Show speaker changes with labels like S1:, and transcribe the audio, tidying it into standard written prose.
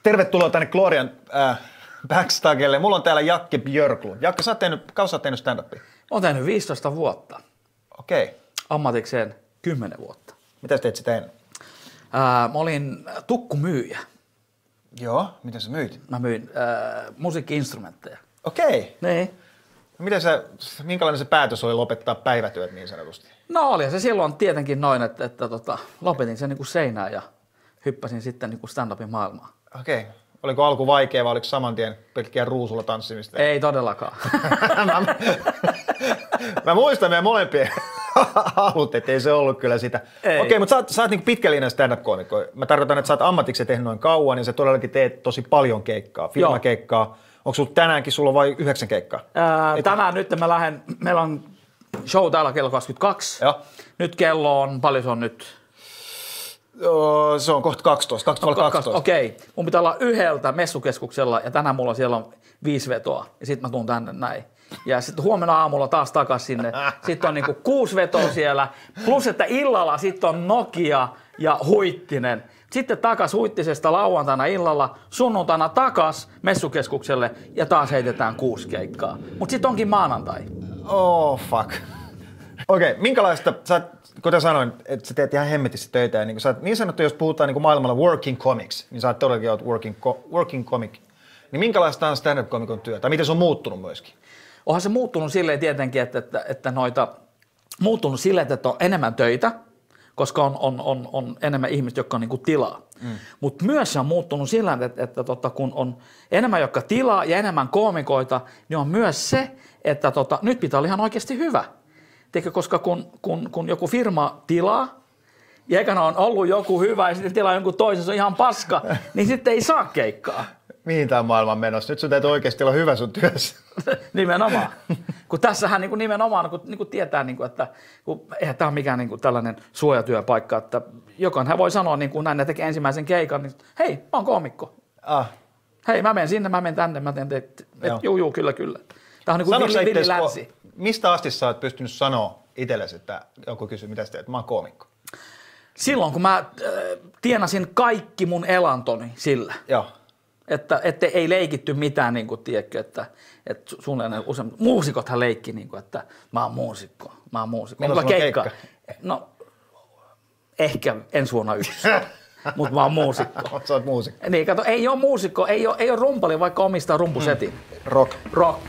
S1: Tervetuloa tänne Glorian Backstagelle. Mulla on täällä Jakke Björklund. Jakke, kauan sä oot tehnyt stand-upia?
S2: Olen tehnyt 15 vuotta.
S1: Okei.
S2: Ammatikseen 10 vuotta.
S1: Mitä sä teet sitä ennen?
S2: Mä olin tukkumyyjä.
S1: Joo, miten sä myit?
S2: Mä myin musiikki-instrumentteja.
S1: Okei.
S2: Niin.
S1: Minkälainen se päätös oli lopettaa päivätyöt niin sanotusti?
S2: No oli se silloin tietenkin noin, että lopetin sen niin seinään ja hyppäsin sitten niin stand-upin maailmaan.
S1: Okei. Oliko alku vaikea vai oliko saman tien pelkkiä ruusulla tanssimista?
S2: Ei todellakaan.
S1: Mä muistan meidän molempien halut, ettei se ollut kyllä sitä. Okei, mutta sä oot niin pitkällinen stand-up-koomikko. Mä tarkoitan, että sä oot ammatiksi tehnyt noin kauan ja sä todellakin teet tosi paljon keikkaa, firmakeikkaa. Onko sulla tänäänkin vain 9 keikkaa?
S2: Tänään nyt meillä on show täällä kello 22.
S1: Joo.
S2: Nyt kello on, paljon se on nyt?
S1: Se on kohta 12.
S2: Okei. Mun pitää olla yhdeltä messukeskuksella ja tänään mulla siellä on 5 vetoa ja sit mä tuun tänne näin. Ja sitten huomenna aamulla taas takas sinne. Sitten on niinku 6 vetoa siellä. Plus, että illalla sitten on Nokia ja Huittinen. Sitten takas Huittisesta lauantaina illalla, sunnuntaina takas messukeskukselle ja taas heitetään 6 keikkaa. Mut sitten onkin maanantai.
S1: Oh fuck. Okei, minkälaista, kuten sanoin, että sä teet ihan hemmetissä töitä ja niin sanottu, jos puhutaan niin maailmalla working comics, niin sä oot todellakin working comic. Niin minkälaista on stand-up-komikon työ? Tai miten se on muuttunut myöskin?
S2: Onhan se muuttunut silleen tietenkin, muuttunut silleen, että on enemmän töitä, koska on enemmän ihmistä, jotka on niinku tilaa. Mutta myös se on muuttunut sillä, että kun on enemmän, jotka tilaa ja enemmän koomikoita, niin on myös se, että nyt pitää olla ihan oikeasti hyvä. Teikö, koska kun joku firma tilaa, ja ekana on ollut joku hyvä ja sitten tilaa jonkun toisen, se on ihan paska, niin sitten ei saa keikkaa.
S1: Mihin tämä maailma on menossa? Nyt sun täytyy oikeasti olla hyvä sun työssä.
S2: Nimenomaan. Kun tässähän nimenomaan kun tietää, että eihän tämä ole mikään tällainen suojatyöpaikka, että jokainen voi sanoa näin, ne tekee ensimmäisen keikan, niin hei, mä oon koomikko. Hei, mä menen sinne, mä menen tänne, mä teen juu, kyllä. Tämä on villi länsi.
S1: Mistä asti sä oot pystynyt sanoa itsellesi, että joku kysyy, mitä sä teet, mä oon koomikko?
S2: Silloin, kun mä tienasin kaikki mun elantoni sillä.
S1: Joo.
S2: Että ei leikitty mitään, tiedätkö, että usein muusikothan leikki, että mä oon muusikko.
S1: Milloin sulla on keikka?
S2: No, ehkä ensi vuonna 1, mutta mä oon muusikko.
S1: Sä oot muusikko.
S2: Niin, kato, ei ole muusikko, ei ole rumpali, vaikka omistaa rumpusetin.
S1: Rock.